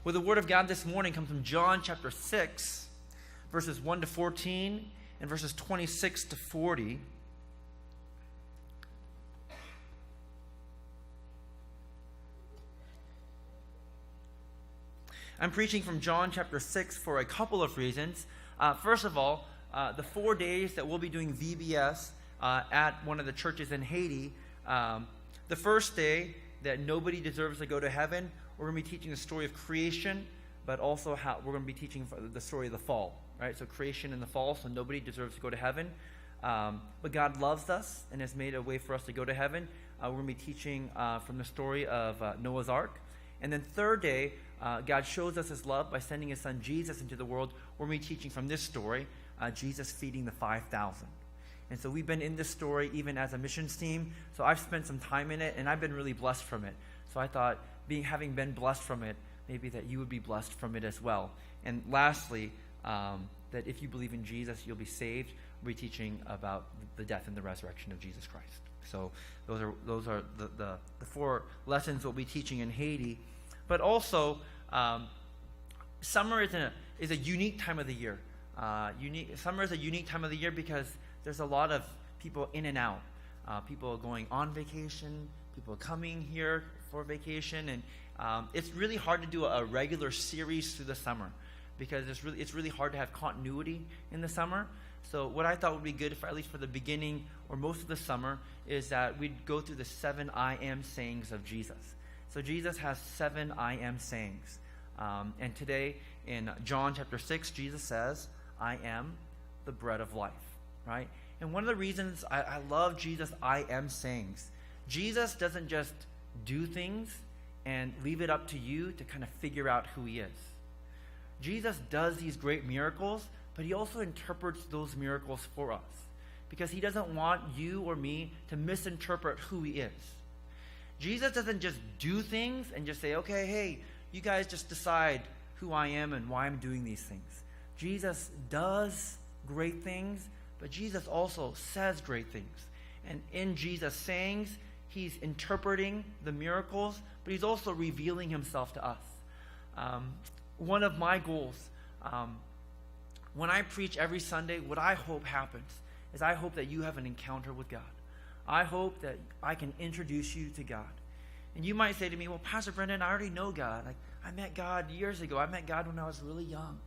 Well, the Word of God this morning comes from John chapter 6, verses 1 to 14, and verses 26 to 40. I'm preaching from John chapter 6 for a couple of reasons. First of all, the 4 days that we'll be doing VBS at one of the churches in Haiti, the first day that nobody deserves to go to heaven, we're going to be teaching the story of creation, but also how we're going to be teaching the story of the fall, right? So creation and the fall, so nobody deserves to go to heaven. But God loves us and has made a way for us to go to heaven. We're going to be teaching from the story of Noah's Ark. And then third day, God shows us his love by sending his son Jesus into the world. We're going to be teaching from this story, Jesus feeding the 5,000. And so we've been in this story even as a missions team. So I've spent some time in it, and I've been really blessed from it. So I thought, having been blessed from it, maybe that you would be blessed from it as well. And lastly, that if you believe in Jesus, you'll be saved. We'll be teaching about the death and the resurrection of Jesus Christ. So those are the 4 lessons we'll be teaching in Haiti. But also, summer is a unique time of the year. Summer is a unique time of the year because there's a lot of people in and out. People going on vacation, people coming here for vacation, and it's really hard to do a regular series through the summer because it's really hard to have continuity in the summer. So what I thought would be good, at least for the beginning or most of the summer, is that we'd go through the 7 I am sayings of Jesus. So Jesus has 7 I am sayings. And today in John chapter 6, Jesus says, I am the bread of life, right? And one of the reasons I love Jesus' I am sayings, Jesus doesn't just do things and leave it up to you to kind of figure out who he is. Jesus does these great miracles, but he also interprets those miracles for us because he doesn't want you or me to misinterpret who he is. Jesus doesn't just do things and just say, okay, hey, you guys just decide who I am and why I'm doing these things. Jesus does great things, but Jesus also says great things. And in Jesus' sayings, he's interpreting the miracles, but he's also revealing himself to us. One of my goals, when I preach every Sunday, what I hope happens is I hope that you have an encounter with God. I hope that I can introduce you to God. And you might say to me, well, Pastor Brendon, I already know God. Like, I met God years ago. I met God when I was really young.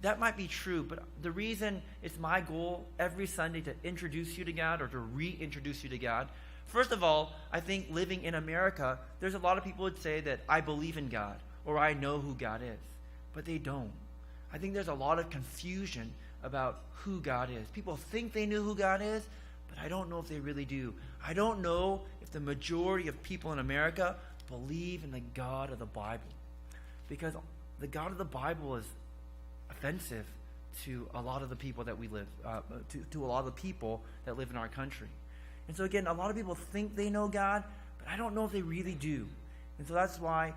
That might be true, but the reason it's my goal every Sunday to introduce you to God or to reintroduce you to God, first of all, I think living in America, there's a lot of people who would say that I believe in God or I know who God is, but they don't. I think there's a lot of confusion about who God is. People think they know who God is, but I don't know if they really do. I don't know if the majority of people in America believe in the God of the Bible, because the God of the Bible is offensive to a lot of the people that we live, to a lot of the people that live in our country. And so again, a lot of people think they know God, but I don't know if they really do. And so that's why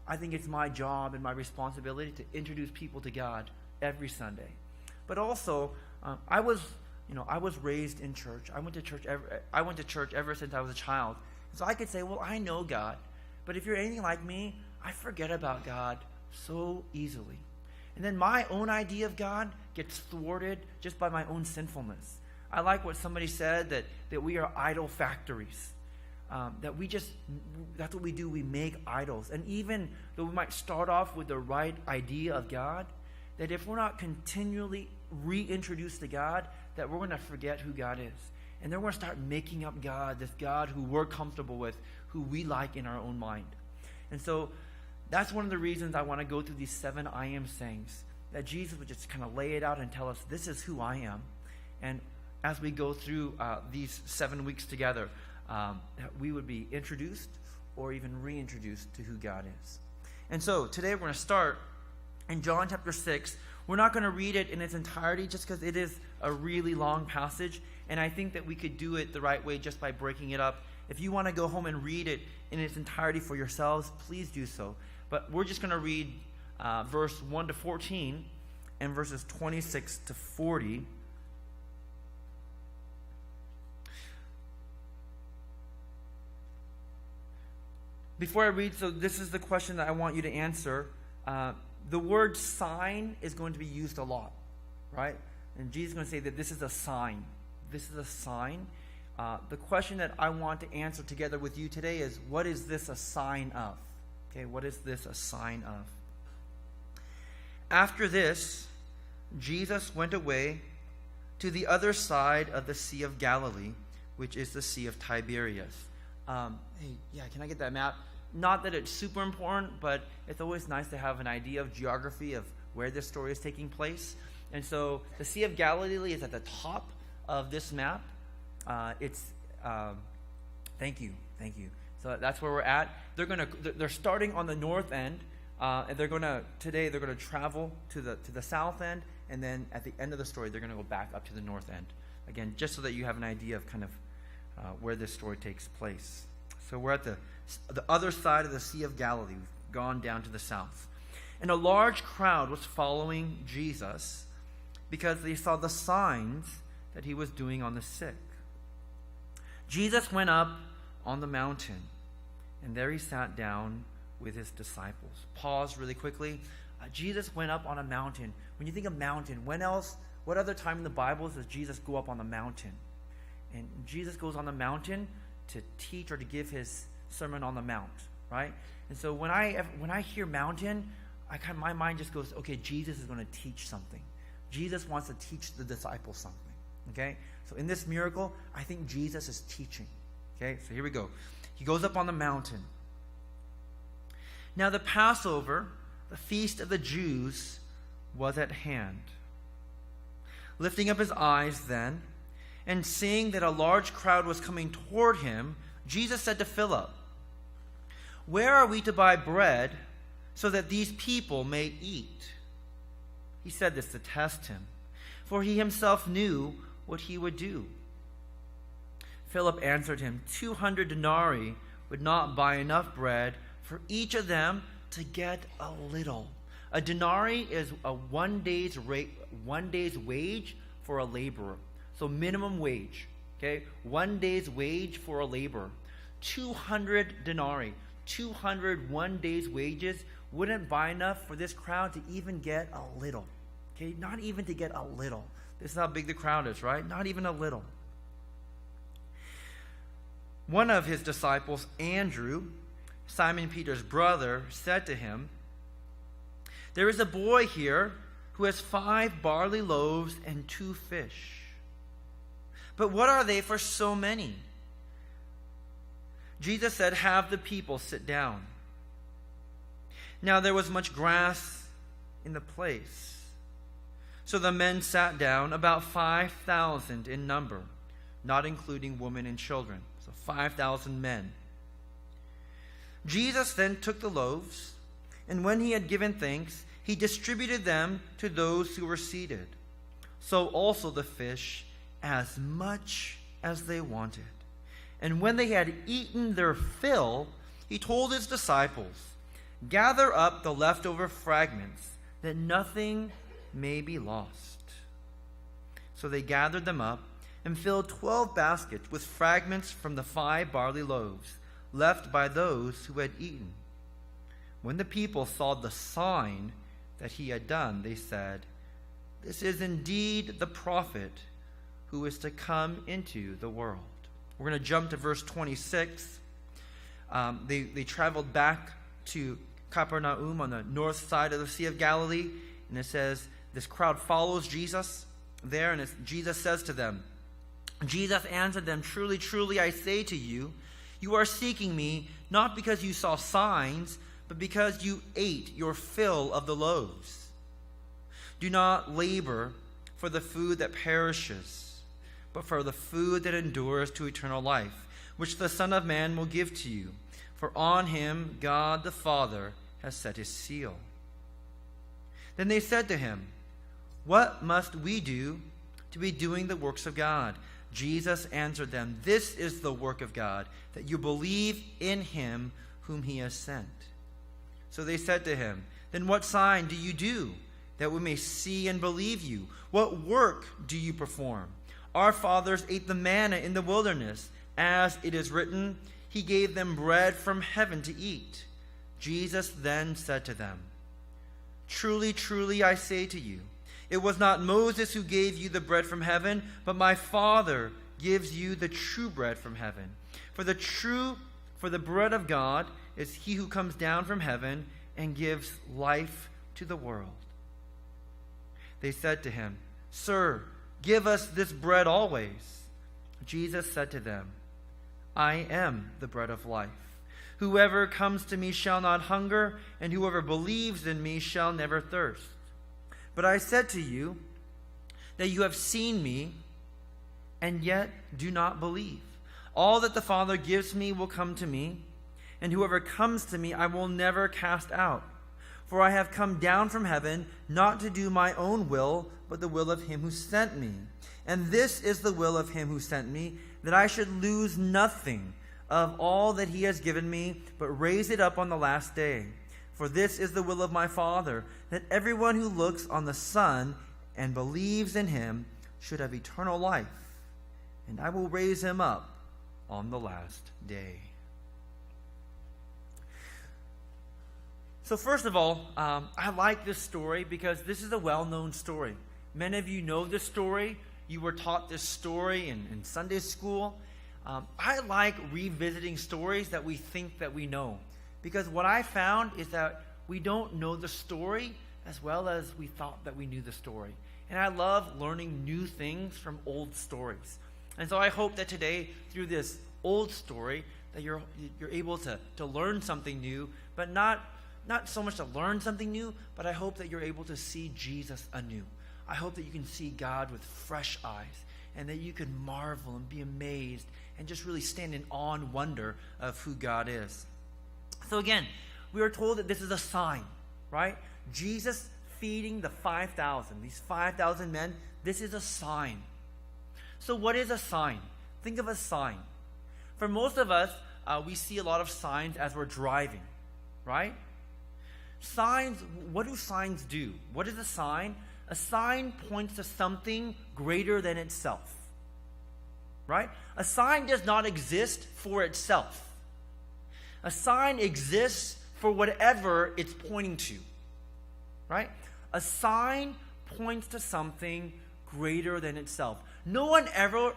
I think it's my job and my responsibility to introduce people to God every Sunday. But also, I was raised in church. I went to church ever since I was a child. So I could say, well, I know God. But if you're anything like me, I forget about God so easily. And then my own idea of God gets thwarted just by my own sinfulness. I like what somebody said, that we are idol factories. That's what we do. We make idols. And even though we might start off with the right idea of God, that if we're not continually reintroduced to God, that we're going to forget who God is. And then we're going to start making up God, this God who we're comfortable with, who we like in our own mind. And so that's one of the reasons I want to go through these 7 I am sayings, that Jesus would just kind of lay it out and tell us, this is who I am. And as we go through these 7 weeks together, that we would be introduced or even reintroduced to who God is. And so today we're going to start in John chapter 6. We're not going to read it in its entirety just because it is a really long passage, and I think that we could do it the right way just by breaking it up. If you want to go home and read it in its entirety for yourselves, please do so. But we're just going to read verse 1 to 14 and verses 26 to 40. before I read, so this is the question that I want you to answer. The word sign is going to be used a lot, right? And Jesus is going to say that this is a sign. This is a sign. The question that I want to answer together with you today is, what is this a sign of? Okay, what is this a sign of? After this, Jesus went away to the other side of the Sea of Galilee, which is the Sea of Tiberias. Can I get that map? Not that it's super important, but it's always nice to have an idea of geography of where this story is taking place. And so the Sea of Galilee is at the top of this map. Thank you. So that's where we're at. They're starting on the north end, and they're going to travel to the south end, and then at the end of the story, they're going to go back up to the north end. Again, just so that you have an idea of kind of where this story takes place. So we're at the other side of the Sea of Galilee. We've gone down to the south. And a large crowd was following Jesus because they saw the signs that he was doing on the sick. Jesus went up on the mountain, and there he sat down with his disciples. Pause really quickly. Jesus went up on a mountain. When you think of mountain, what other time in the Bible does Jesus go up on the mountain? And Jesus goes on the mountain to teach or to give his Sermon on the Mount, right? And so when I hear mountain, my mind just goes, okay, Jesus is going to teach something. Jesus wants to teach the disciples something, okay? So in this miracle, I think Jesus is teaching, okay? So here we go. He goes up on the mountain. Now the Passover, the feast of the Jews, was at hand. Lifting up his eyes then, and seeing that a large crowd was coming toward him, Jesus said to Philip, "Where are we to buy bread so that these people may eat?" He said this to test him, for he himself knew what he would do. Philip answered him, 200 denarii would not buy enough bread for each of them to get a little. A denarii is a one day's wage for a laborer. So minimum wage, okay? 1 day's wage for a laborer. 200 denarii, 200 1 day's wages wouldn't buy enough for this crowd to even get a little. Okay, not even to get a little. This is how big the crowd is, right? Not even a little. One of his disciples, Andrew, Simon Peter's brother, said to him, "There is a boy here who has 5 barley loaves and 2 fish. But what are they for so many?" Jesus said, "Have the people sit down." Now there was much grass in the place. So the men sat down, about 5,000 in number, not including women and children. So 5,000 men. Jesus then took the loaves, and when he had given thanks, he distributed them to those who were seated. So also the fish, as much as they wanted. And when they had eaten their fill, he told his disciples, "Gather up the leftover fragments, that nothing may be lost." So they gathered them up and filled 12 baskets with fragments from the 5 barley loaves left by those who had eaten. When the people saw the sign that he had done, they said, "This is indeed the prophet who is to come into the world." We're going to jump to verse 26. They traveled back to Capernaum on the north side of the Sea of Galilee. And it says, this crowd follows Jesus there. And Jesus says to them, Jesus answered them, "Truly, truly, I say to you, you are seeking me, not because you saw signs, but because you ate your fill of the loaves. Do not labor for the food that perishes, but for the food that endures to eternal life, which the Son of Man will give to you. For on him God the Father has set his seal." Then they said to him, "What must we do to be doing the works of God?" Jesus answered them, "This is the work of God, that you believe in him whom he has sent." So they said to him, "Then what sign do you do, that we may see and believe you? What work do you perform? Our fathers ate the manna in the wilderness, as it is written, he gave them bread from heaven to eat. Jesus then said to them, "Truly, truly, I say to you, it was not Moses who gave you the bread from heaven, but my Father gives you the true bread from heaven. For the bread of God is he who comes down from heaven and gives life to the world." They said to him, "Sir, give us this bread always." Jesus said to them, "I am the bread of life. Whoever comes to me shall not hunger, and whoever believes in me shall never thirst. But I said to you that you have seen me, and yet do not believe. All that the Father gives me will come to me, and whoever comes to me I will never cast out. For I have come down from heaven, not to do my own will, but the will of him who sent me. And this is the will of him who sent me, that I should lose nothing of all that he has given me, but raise it up on the last day. For this is the will of my Father, that everyone who looks on the Son and believes in him should have eternal life, and I will raise him up on the last day." So first of all, I like this story because this is a well-known story. Many of you know this story. You were taught this story in Sunday school. I like revisiting stories that we think that we know, because what I found is that we don't know the story as well as we thought that we knew the story. And I love learning new things from old stories. And so I hope that today, through this old story, that you're able to learn something new, but not so much to learn something new, but I hope that you're able to see Jesus anew. I hope that you can see God with fresh eyes, and that you can marvel and be amazed and just really stand in awe and wonder of who God is. So again, we are told that this is a sign, right? Jesus feeding the 5,000, these 5,000 men, this is a sign. So what is a sign? Think of a sign. For most of us, we see a lot of signs as we're driving, right? Signs, what do signs do? What is a sign? A sign points to something greater than itself, right? A sign does not exist for itself. A sign exists for whatever it's pointing to, right? A sign points to something greater than itself. No one ever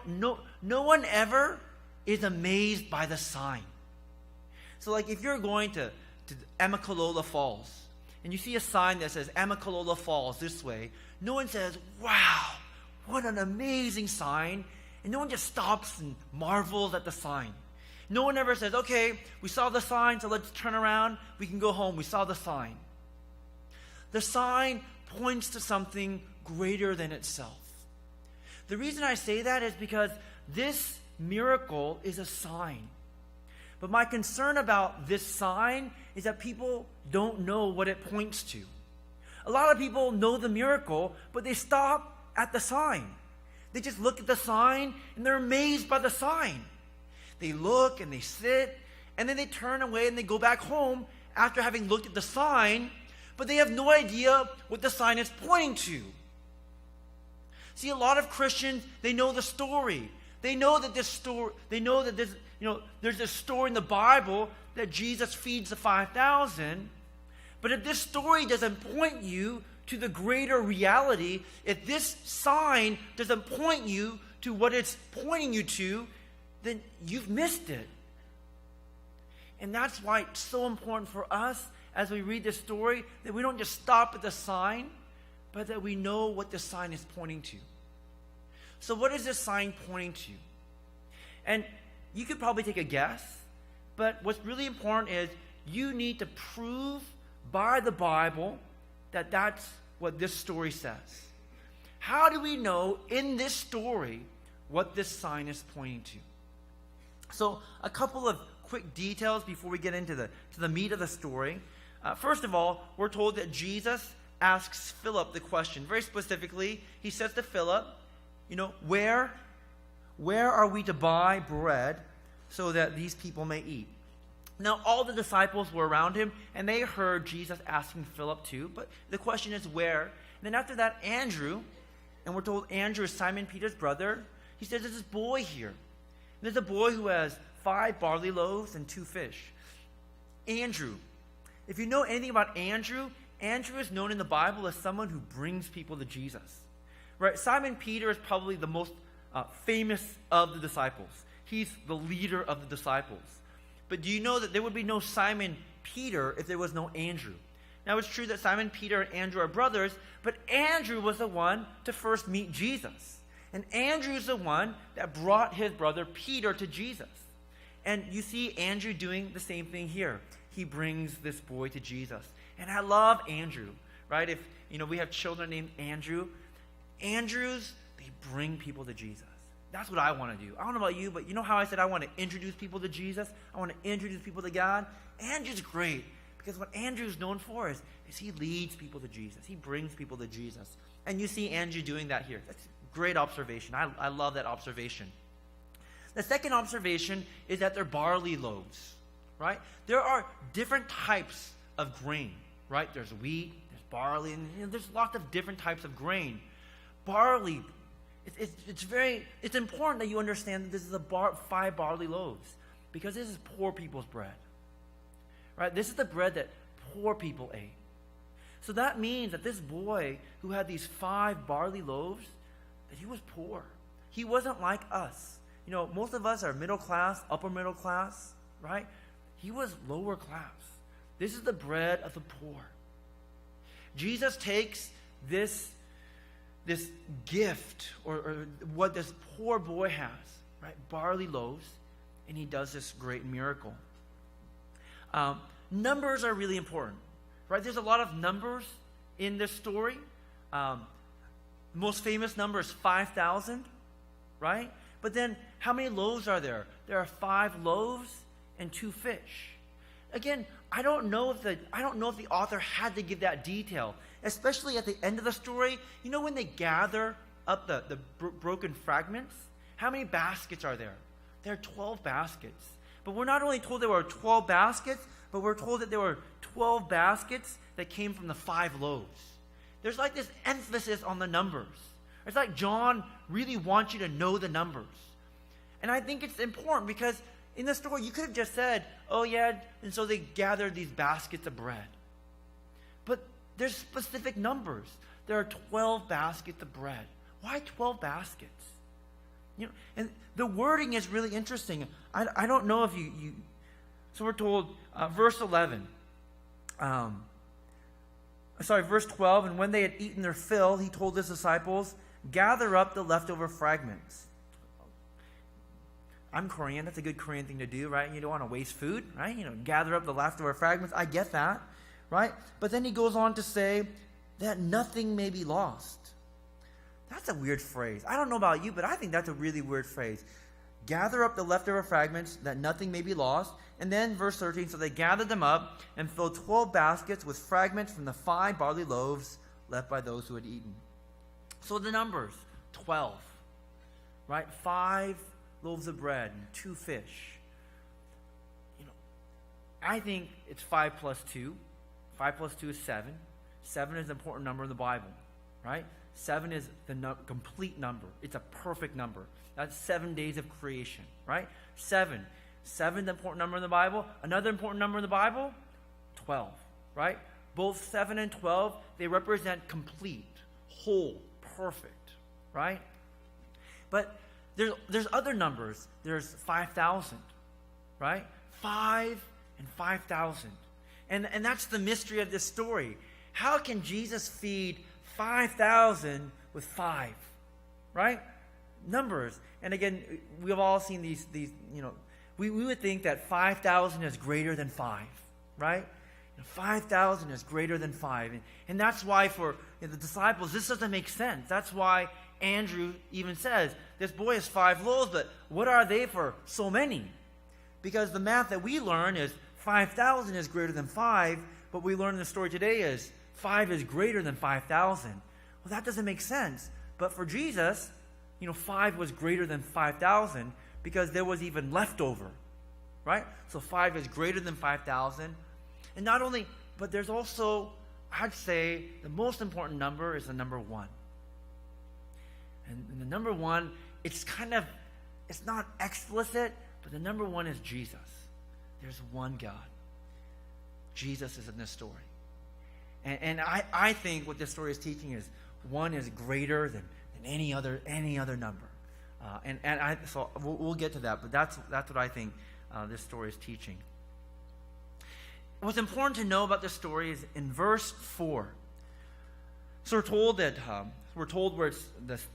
is amazed by the sign. So like if you're going to Amicalola Falls, and you see a sign that says Amicalola Falls this way, no one says, "Wow, what an amazing sign." And no one just stops and marvels at the sign. No one ever says, "Okay, we saw the sign, so let's turn around. We can go home. We saw the sign." The sign points to something greater than itself. The reason I say that is because this miracle is a sign. But my concern about this sign is that people don't know what it points to. A lot of people know the miracle, but they stop at the sign. They just look at the sign and they're amazed by the sign. They look and they sit, and then they turn away and they go back home after having looked at the sign, but they have no idea what the sign is pointing to. See, a lot of Christians, they know the story. They know that there's this story in the Bible that Jesus feeds the 5,000. But if this story doesn't point you to the greater reality, if this sign doesn't point you to what it's pointing you to, then you've missed it. And that's why it's so important for us as we read this story that we don't just stop at the sign, but that we know what the sign is pointing to. So what is this sign pointing to? And you could probably take a guess, but what's really important is you need to prove by the Bible that that's what this story says. How do we know in this story what this sign is pointing to? So a couple of quick details before we get into the meat of the story. First of all, we're told that Jesus asks Philip the question. Very specifically, he says to Philip, where are we to buy bread so that these people may eat? Now, all the disciples were around him, and they heard Jesus asking Philip too, but the question is where? And then after that, Andrew, and we're told Andrew is Simon Peter's brother, he says, "There's this boy here. There's a boy who has 5 barley loaves and 2 fish. Andrew. If you know anything about Andrew, Andrew is known in the Bible as someone who brings people to Jesus. Right? Simon Peter is probably the most famous of the disciples. He's the leader of the disciples. But do you know that there would be no Simon Peter if there was no Andrew? Now, it's true that Simon Peter and Andrew are brothers, but Andrew was the one to first meet Jesus. And Andrew is the one that brought his brother Peter to Jesus. And you see Andrew doing the same thing here. He brings this boy to Jesus. And I love Andrew, right? If, we have children named Andrew. Andrews, they bring people to Jesus. That's what I want to do. I don't know about you, but you know how I said I want to introduce people to Jesus? I want to introduce people to God? Andrew's great. Because what Andrew's known for is he leads people to Jesus. He brings people to Jesus. And you see Andrew doing that here. That's a great observation. I love that observation. The second observation is that they're barley loaves, right? There are different types of grain, right? There's wheat, there's barley, and there's lots of different types of grain. Barley, it's important that you understand that this is 5 barley loaves, because this is poor people's bread. Right? This is the bread that poor people ate. So that means that this boy who had these 5 barley loaves, that he was poor. He wasn't like us. Most of us are middle class, upper middle class, right? He was lower class. This is the bread of the poor. Jesus takes this gift or what this poor boy has, right? Barley loaves, and he does this great miracle. Numbers are really important, right? There's a lot of numbers in this story. The most famous number is 5,000, right? But then, how many loaves are there? There are 5 loaves and 2 fish. Again, I don't know if the author had to give that detail, especially at the end of the story. When they gather up the broken fragments, how many baskets are there? There are 12 baskets. But we're not only told there were 12 baskets, but we're told that there were 12 baskets that came from the 5 loaves. There's like this emphasis on the numbers. It's like John really wants you to know the numbers. And I think it's important because in the story, you could have just said, oh yeah, and so they gathered these baskets of bread. But there's specific numbers. There are 12 baskets of bread. Why 12 baskets? And the wording is really interesting. I don't know if you so we're told, verse 11. Verse 12. And when they had eaten their fill, he told his disciples, gather up the leftover fragments. I'm Korean. That's a good Korean thing to do, right? You don't want to waste food, right? Gather up the leftover fragments. I get that, right? But then he goes on to say that nothing may be lost. That's a weird phrase. I don't know about you, but I think that's a really weird phrase. Gather up the leftover fragments that nothing may be lost. And then verse 13, so they gathered them up and filled 12 baskets with fragments from the 5 barley loaves left by those who had eaten. So the numbers, 12, right? 5 loaves of bread and 2 fish. I think it's 5 plus 2. 5 plus 2 is 7. 7 is an important number in the Bible, right? 7 is the complete number. It's a perfect number. That's 7 days of creation, right? 7. 7 is an important number in the Bible. Another important number in the Bible, 12, right? Both 7 and 12, they represent complete, whole, perfect, right? But there's other numbers. There's 5,000, right? 5 and 5,000. And that's the mystery of this story. How can Jesus feed 5,000 with 5, right? Numbers. And again, we've all seen these we would think that 5,000 is greater than 5, right? 5,000 is greater than 5. And that's why for the disciples, this doesn't make sense. That's why Andrew even says, this boy has 5 loaves, but what are they for so many? Because the math that we learn is 5,000 is greater than 5, but we learn in the story today is 5 is greater than 5,000. Well, that doesn't make sense. But for Jesus, 5 was greater than 5,000 because there was even leftover, right? So 5 is greater than 5,000. And not only, but there's also, I'd say, the most important number is the number 1. And the number 1, it's not explicit, But the number one is Jesus. There's one God. Jesus is in this story. And I think what this story is teaching is one is greater than any other number. So we'll get to that, but that's what I think this story is teaching. What's important to know about this story is in verse 4. So we're told where it's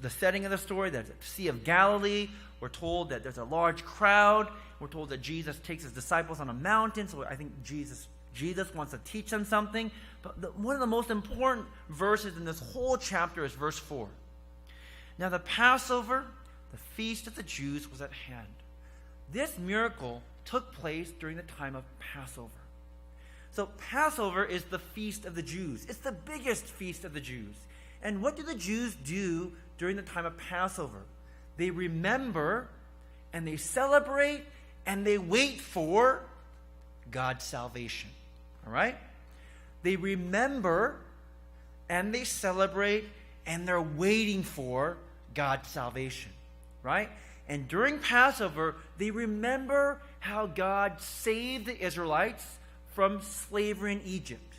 the setting of the story, that's the Sea of Galilee. We're told that there's a large crowd. We're told that Jesus takes his disciples on a mountain. So I think Jesus wants to teach them something. But one of the most important verses in this whole chapter is verse 4. Now the Passover, the feast of the Jews, was at hand. This miracle took place during the time of Passover. So Passover is the feast of the Jews. It's the biggest feast of the Jews. And what do the Jews do during the time of Passover? They remember and they celebrate and they wait for God's salvation. All right? They remember and they celebrate and they're waiting for God's salvation. Right? And during Passover, they remember how God saved the Israelites from slavery in Egypt.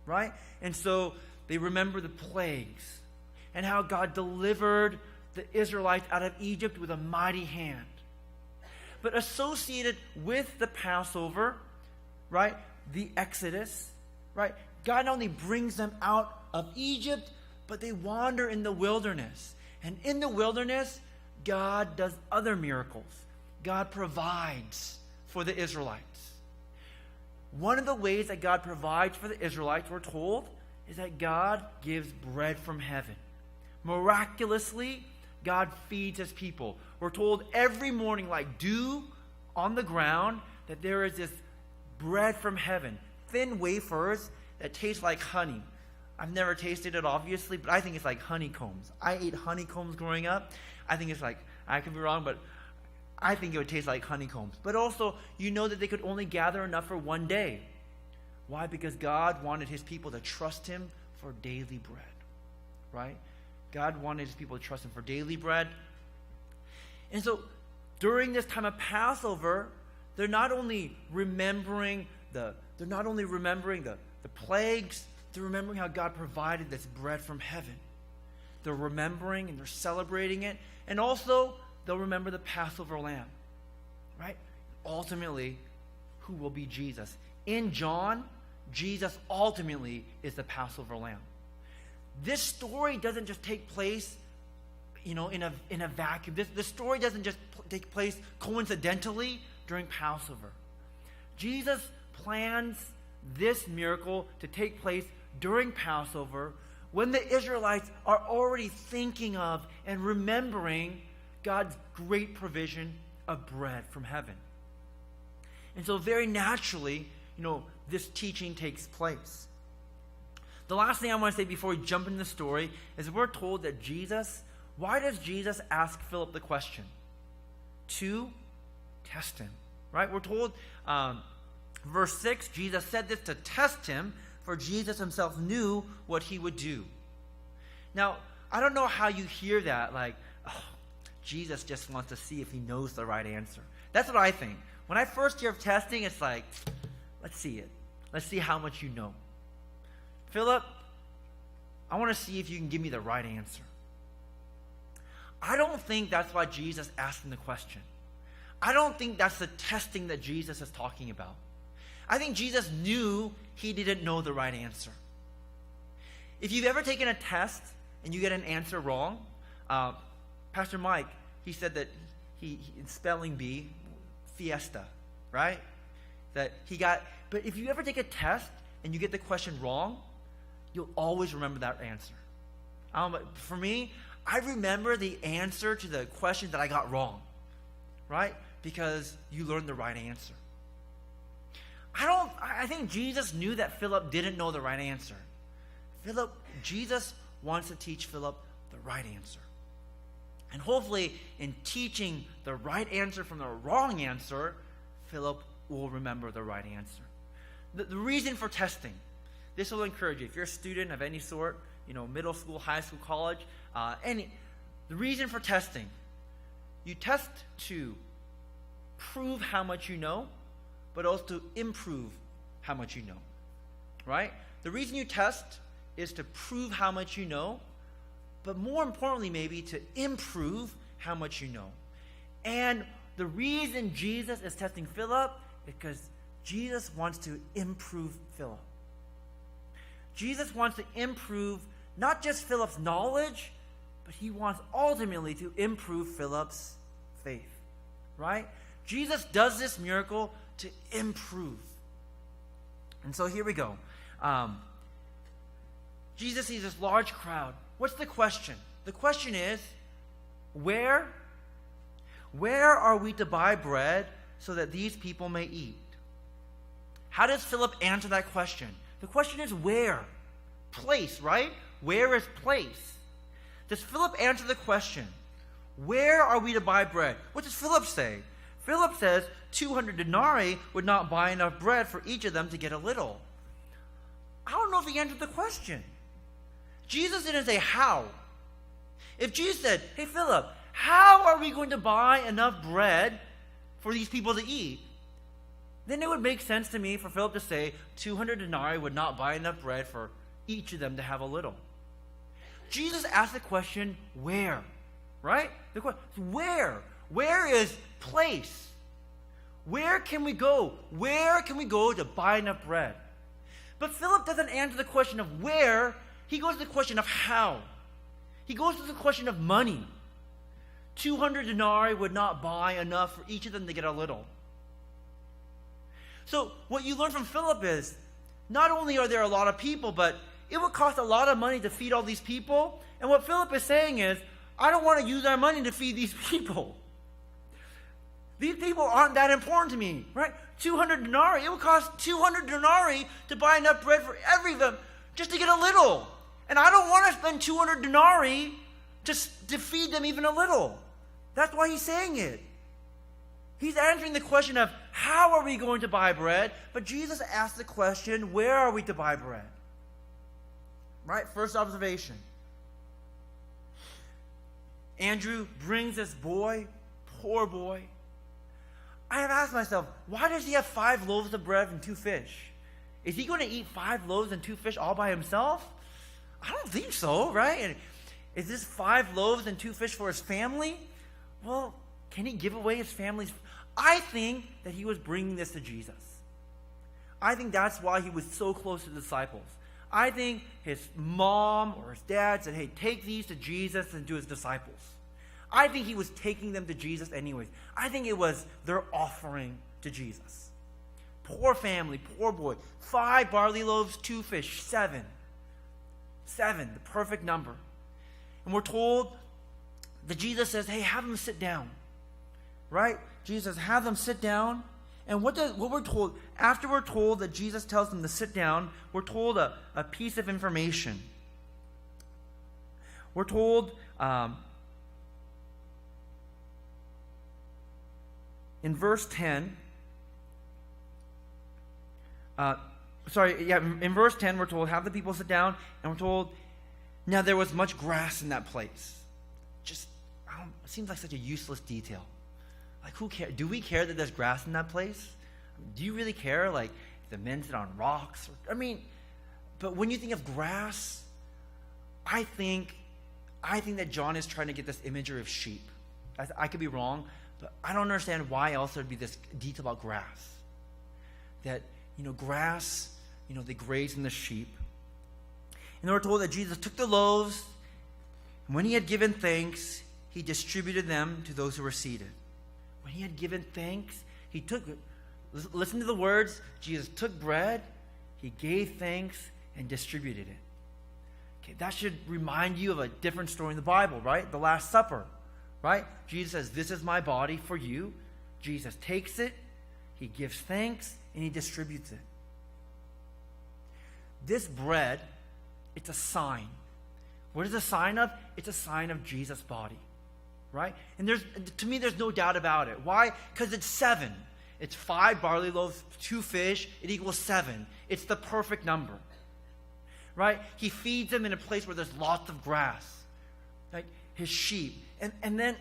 Right? And so they remember the plagues and how God delivered the Israelites out of Egypt with a mighty hand. But associated with the Passover, right, the Exodus, right, God not only brings them out of Egypt, but they wander in the wilderness. And in the wilderness, God does other miracles. God provides for the Israelites. One of the ways that God provides for the Israelites, we're told, is that God gives bread from heaven. Miraculously, God feeds his people. We're told every morning, like dew on the ground, that there is this bread from heaven. Thin wafers that taste like honey. I've never tasted it, obviously, but I think it's like honeycombs. I ate honeycombs growing up. I think it's like, I could be wrong, but I think it would taste like honeycombs. But also, you know that they could only gather enough for one day. Why? Because God wanted his people to trust him for daily bread. Right? God wanted his people to trust him for daily bread. And so, during this time of Passover, they're not only remembering the plagues, they're remembering how God provided this bread from heaven. They're remembering and they're celebrating it. And also, they'll remember the Passover lamb. Right? Ultimately, who will be Jesus? In John, Jesus ultimately is the Passover lamb. This story doesn't just take place, in a vacuum. This story doesn't just take place coincidentally during Passover. Jesus plans this miracle to take place during Passover when the Israelites are already thinking of and remembering God's great provision of bread from heaven. And so very naturally, this teaching takes place. The last thing I want to say before we jump into the story is we're told that why does Jesus ask Philip the question? To test him, right? We're told, verse 6, Jesus said this to test him, for Jesus himself knew what he would do. Now, I don't know how you hear that, like, Jesus just wants to see if he knows the right answer. That's what I think. When I first hear of testing, it's like, let's see it. Let's see how much you know. Philip, I want to see if you can give me the right answer. I don't think that's why Jesus asked him the question. I don't think that's the testing that Jesus is talking about. I think Jesus knew he didn't know the right answer. If you've ever taken a test and you get an answer wrong, Pastor Mike, he said that he in spelling bee, fiesta, right? But if you ever take a test and you get the question wrong, you'll always remember that answer. For me, I remember the answer to the question that I got wrong, right? Because you learned the right answer. I think Jesus knew that Philip didn't know the right answer. Jesus wants to teach Philip the right answer. And hopefully, in teaching the right answer from the wrong answer, Philip will remember the right answer. The reason for testing. This will encourage you. If you're a student of any sort, middle school, high school, college, the reason for testing. You test to prove how much you know, but also to improve how much you know. Right? The reason you test is to prove how much you know, but more importantly, maybe to improve how much you know. And the reason Jesus is testing Philip is because Jesus wants to improve Philip. Jesus wants to improve not just Philip's knowledge, but he wants ultimately to improve Philip's faith. Right? Jesus does this miracle to improve. And so here we go. Jesus sees this large crowd. What's the question? The question is, where are we to buy bread so that these people may eat? How does Philip answer that question? The question is where? Place, right? Where is place? Does Philip answer the question? Where are we to buy bread? What does Philip say? Philip says 200 denarii would not buy enough bread for each of them to get a little. I don't know if he answered the question. Jesus didn't say how. If Jesus said, hey Philip, how are we going to buy enough bread for these people to eat? Then it would make sense to me for Philip to say 200 denarii would not buy enough bread for each of them to have a little. Jesus asked the question, where? Right? The question, where? Where is place? Where can we go? Where can we go to buy enough bread? But Philip doesn't answer the question of where. He goes to the question of how. He goes to the question of money. 200 denarii would not buy enough for each of them to get a little. So what you learn from Philip is, not only are there a lot of people, but it would cost a lot of money to feed all these people. And what Philip is saying is, I don't want to use our money to feed these people. These people aren't that important to me, right? 200 denarii, it would cost 200 denarii to buy enough bread for every of them just to get a little. And I don't want to spend 200 denarii to feed them even a little. That's why he's saying it. He's answering the question of how are we going to buy bread? But Jesus asked the question, where are we to buy bread? Right? First observation. Andrew brings this boy, poor boy. I have asked myself, why does he have 5 loaves of bread and 2 fish? Is he going to eat 5 loaves and 2 fish all by himself? I don't think so, right? And is this 5 loaves and 2 fish for his family? Well, can he give away his family's? I think that he was bringing this to Jesus. I think that's why he was so close to the disciples. I think his mom or his dad said, hey, take these to Jesus and to his disciples. I think he was taking them to Jesus anyways. I think it was their offering to Jesus. Poor family, poor boy. 5 barley loaves, 2 fish, 7. 7, the perfect number. And we're told that Jesus says, hey, have them sit down. Right? Jesus, have them sit down. And what we're told, after we're told that Jesus tells them to sit down, we're told a piece of information. We're told in verse 10, in verse 10 we're told, have the people sit down, and we're told, now there was much grass in that place. Just, it seems like such a useless detail. Like, who cares? Do we care that there's grass in that place? Do you really care, like, if the men sit on rocks? But when you think of grass, I think that John is trying to get this imagery of sheep. I could be wrong, but I don't understand why else there would be this detail about grass. That, grass, they graze in the sheep. And we're told that Jesus took the loaves, and when he had given thanks, he distributed them to those who were seated. When he had given thanks, he took it. Listen to the words. Jesus took bread, he gave thanks, and distributed it. Okay, that should remind you of a different story in the Bible, right? The Last Supper, right? Jesus says, this is my body for you. Jesus takes it, he gives thanks, and he distributes it. This bread, it's a sign. What is a sign of? It's a sign of Jesus' body. Right? And to me, there's no doubt about it. Why? Because it's 7. It's 5 barley loaves, 2 fish. It equals 7. It's the perfect number. Right? He feeds them in a place where there's lots of grass. Like his sheep. And then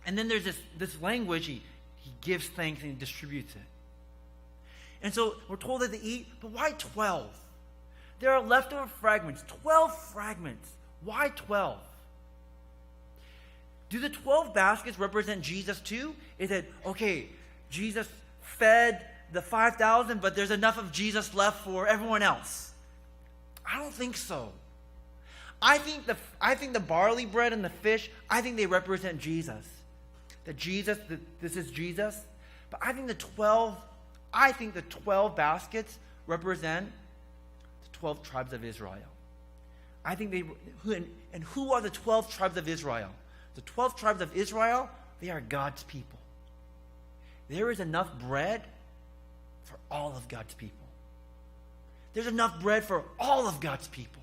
there's this language. He He gives thanks and he distributes it. And so we're told that they eat, but why 12? There are leftover fragments, 12 fragments. Why 12? Do the 12 baskets represent Jesus too? Is it, okay, Jesus fed the 5,000, but there's enough of Jesus left for everyone else? I don't think so. I think the barley bread and the fish, I think they represent Jesus. This is Jesus. But I think the 12 baskets represent the 12 tribes of Israel. I think who are the 12 tribes of Israel? The 12 tribes of Israel, they are God's people. There is enough bread for all of God's people. There's enough bread for all of God's people.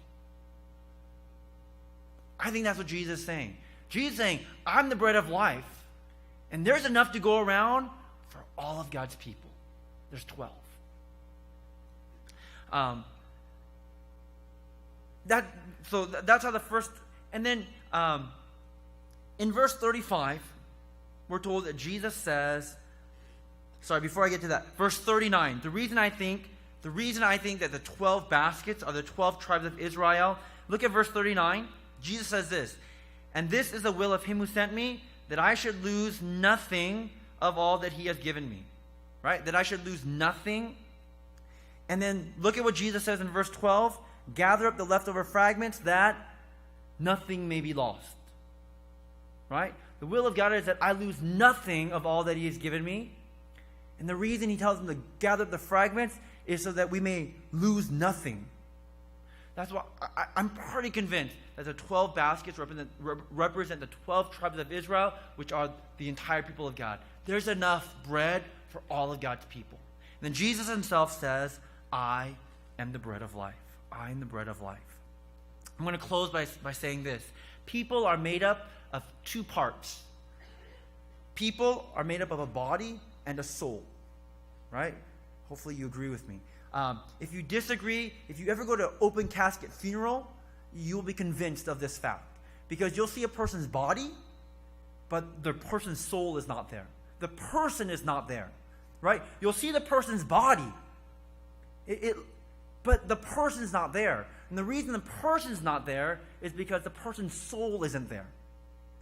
I think that's what Jesus is saying. Jesus is saying, I'm the bread of life, and there's enough to go around for all of God's people. There's 12. That's how the first, and then in verse 35, we're told that Jesus says, before I get to that, verse 39, the reason I think that the 12 baskets are the 12 tribes of Israel, look at verse 39. Jesus says this, and this is the will of him who sent me, that I should lose nothing of all that he has given me. Right? That I should lose nothing. And then look at what Jesus says in verse 12. Gather up the leftover fragments that nothing may be lost. Right? The will of God is that I lose nothing of all that he has given me. And the reason he tells them to gather up the fragments is so that we may lose nothing. That's why I'm pretty convinced that the 12 baskets represent the 12 tribes of Israel, which are the entire people of God. There's enough bread for all of God's people. And then Jesus himself says, I am the bread of life. I am the bread of life. I'm going to close by saying this. People are made up of two parts. People are made up of a body and a soul. Right? Hopefully you agree with me. If you disagree, if you ever go to an open casket funeral, you'll be convinced of this fact. Because you'll see a person's body, but the person's soul is not there. The person is not there. Right? You'll see the person's body, but the person's not there. And the reason the person's not there is because the person's soul isn't there.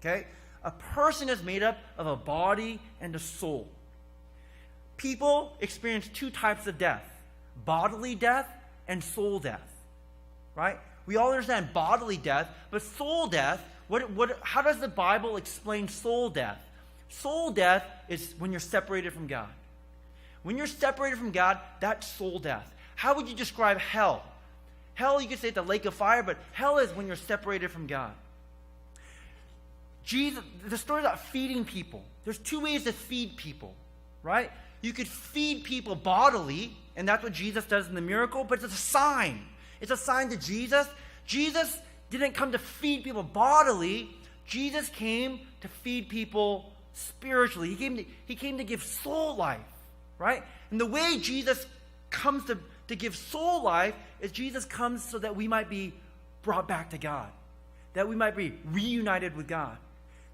Okay? A person is made up of a body and a soul. People experience two types of death. Bodily death and soul death. Right? We all understand bodily death, but soul death, how does the Bible explain soul death? Soul death is when you're separated from God. When you're separated from God, that's soul death. How would you describe hell? Hell, you could say it's the lake of fire, but hell is when you're separated from God. Jesus, the story about feeding people. There's two ways to feed people, right? You could feed people bodily, and that's what Jesus does in the miracle, but it's a sign. It's a sign to Jesus. Jesus didn't come to feed people bodily. Jesus came to feed people spiritually. He came to give soul life, right? And the way Jesus comes to give soul life is Jesus comes so that we might be brought back to God, that we might be reunited with God,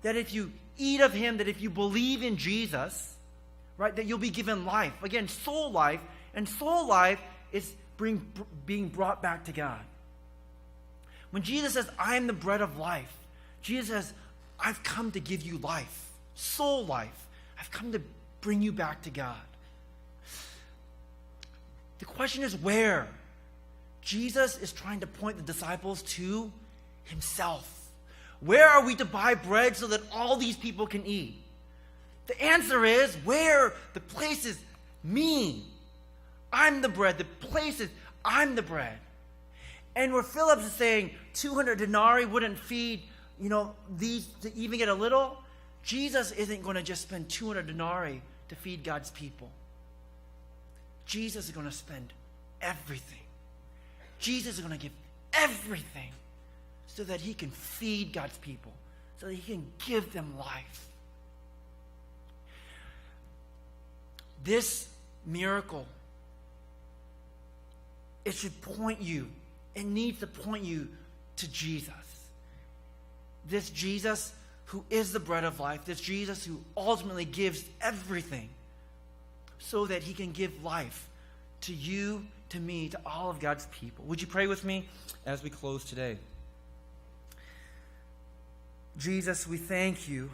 that if you eat of him, that if you believe in Jesus, right, that you'll be given life. Again, soul life, and soul life is being brought back to God. When Jesus says, I am the bread of life, Jesus says, I've come to give you life, soul life. I've come to bring you back to God. The question is where? Jesus is trying to point the disciples to himself. Where are we to buy bread so that all these people can eat? The answer is where? The place is me. I'm the bread. The place is I'm the bread. And where Philip is saying 200 denarii wouldn't feed, these to even get a little, Jesus isn't going to just spend 200 denarii to feed God's people. Jesus is going to spend everything. Jesus is going to give everything so that he can feed God's people, so that he can give them life. This miracle, it needs to point you to Jesus. This Jesus who is the bread of life, this Jesus who ultimately gives everything so that he can give life to you, to me, to all of God's people. Would you pray with me as we close today? Jesus, we thank you